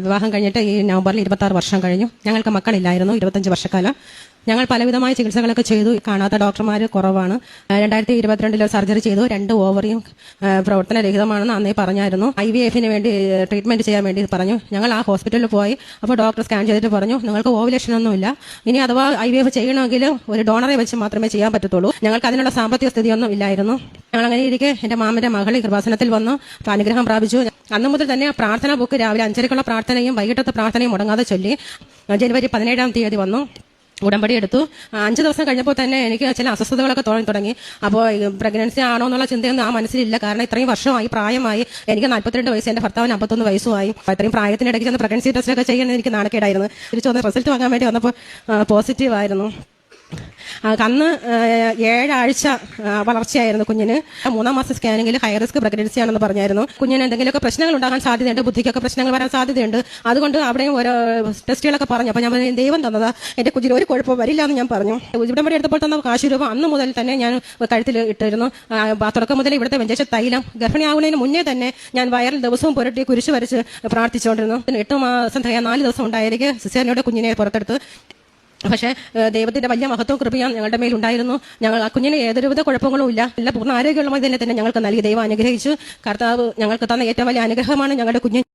വിവാഹം കഴിഞ്ഞിട്ട് ഈ നവംബറിൽ 26 വർഷം കഴിഞ്ഞു. ഞങ്ങൾക്ക് മക്കളില്ലായിരുന്നു 25 വർഷക്കാലം. ഞങ്ങൾ പലവിധമായ ചികിത്സകളൊക്കെ ചെയ്തു. കാണാത്ത ഡോക്ടർമാർ കുറവാണ്. 2022 സർജറി ചെയ്തു. 2 ഓവറിയും പ്രവർത്തനരഹിതമാണെന്ന് അന്നേ പറഞ്ഞായിരുന്നു. IVF-ന് വേണ്ടി ട്രീറ്റ്മെന്റ് ചെയ്യാൻ വേണ്ടി പറഞ്ഞു. ഞങ്ങൾ ആ ഹോസ്പിറ്റലിൽ പോയി. അപ്പോൾ ഡോക്ടർ സ്കാൻ ചെയ്തിട്ട് പറഞ്ഞു, നിങ്ങൾക്ക് ഓവുലേഷൻ ഒന്നുമില്ല. ഇനി അഥവാ IVF ചെയ്യണമെങ്കിൽ ഒരു ഡോണറെ വെച്ച് മാത്രമേ ചെയ്യാൻ പറ്റത്തുള്ളൂ. ഞങ്ങൾക്ക് അതിനുള്ള സാമ്പത്തിക സ്ഥിതിയൊന്നും ഇല്ലായിരുന്നു. ഞങ്ങൾ അങ്ങനെ ഇരിക്കെ എന്റെ മാമന്റെ മകൾ കൃപാസനത്തിൽ വന്നു അനുഗ്രഹം പ്രാപിച്ചു. അന്നു മുതൽ തന്നെ പ്രാർത്ഥനാ ബുക്ക് രാവിലെ 5:30 പ്രാർത്ഥനയും വൈകിട്ടത്തെ പ്രാർത്ഥനയും മുടങ്ങാതെ ചൊല്ലി. ജനുവരി 17-ാം തീയതി വന്നു. ഉടമ്പടി എടുത്തു. 5 ദിവസം കഴിഞ്ഞപ്പോൾ തന്നെ എനിക്ക് ചില അസ്വസ്ഥതകളൊക്കെ തുടങ്ങി. അപ്പോൾ പ്രഗ്നൻസി ആണോ എന്നുള്ള ചിന്തയൊന്നും ആ മനസ്സിലില്ല. കാരണം ഇത്രയും വർഷമായി, പ്രായമായി. എനിക്ക് 42 വയസ്സ്, എന്റെ ഭർത്താവിന് 51 വയസ്സുമായി. ഇത്രയും പ്രായത്തിനിടയ്ക്ക് ചെന്ന് പ്രഗ്നൻസി ടെസ്റ്റൊക്കെ ചെയ്യാൻ എനിക്ക് നാണക്കേടായിരുന്നു. തിരിച്ചു വന്ന് റിസൾട്ട് വാങ്ങാൻ വേണ്ടി വന്നപ്പോൾ പോസിറ്റീവ് ആയിരുന്നു. അന്ന് 7 ആഴ്ച വളർച്ചയായിരുന്നു കുഞ്ഞിന്. 3-ാം മാസം സ്കാനിങ്ങിൽ ഹൈ റിസ്ക് പ്രഗ്നൻസി ആണെന്ന് പറഞ്ഞായിരുന്നു. കുഞ്ഞിന് എന്തെങ്കിലുമൊക്കെ പ്രശ്നങ്ങൾ ഉണ്ടാകാൻ സാധ്യതയുണ്ട്, ബുദ്ധിക്കൊക്കെ പ്രശ്നങ്ങൾ വരാൻ സാധ്യതയുണ്ട്. അതുകൊണ്ട് അവിടെയും ഓരോ ടെസ്റ്റുകളൊക്കെ പറഞ്ഞു. അപ്പോൾ ഞാൻ പറഞ്ഞു, ദൈവം തന്നതാ, എന്റെ കുഞ്ഞിന് ഒരു കുഴപ്പം വരില്ല എന്ന് ഞാൻ പറഞ്ഞു. ഉടമ്പടി എടുത്തപ്പോൾ തന്ന കാശ് രൂപ അന്ന് മുതൽ തന്നെ ഞാൻ കഴുത്തിൽ ഇട്ടിരുന്നു. തുടക്കം മുതൽ ഇവിടുത്തെ വെഞ്ചേശ തൈലം ഗർഭിണിയാകുന്നതിന് മുന്നേ തന്നെ ഞാൻ വയറിൽ ദിവസവും പുരട്ടി കുരിശ് വരച്ച് പ്രാർത്ഥിച്ചുകൊണ്ടിരുന്നു. 8 മാസം തികയാൻ 4 ദിവസം ഉണ്ടായിരിക്കെ സിസേറിയനോട് കുഞ്ഞിനെ പുറത്തെടുത്ത്. പക്ഷേ ദൈവത്തിന്റെ വലിയ മഹത്വവും കൃപയും ഞങ്ങളുടെ മേലുണ്ടായിരുന്നു. ഞങ്ങൾ ആ കുഞ്ഞിന് യാതൊരുവിധ കുഴപ്പങ്ങളും ഇല്ല. പൂർണ്ണ ആരോഗ്യമുള്ള തന്നെ ഞങ്ങൾക്ക് നൽകി. ദൈവം അനുഗ്രഹിച്ചു. കർത്താവ് ഞങ്ങൾക്ക് തന്ന ഏറ്റവും വലിയ അനുഗ്രഹമാണ് ഞങ്ങളുടെ കുഞ്ഞ്.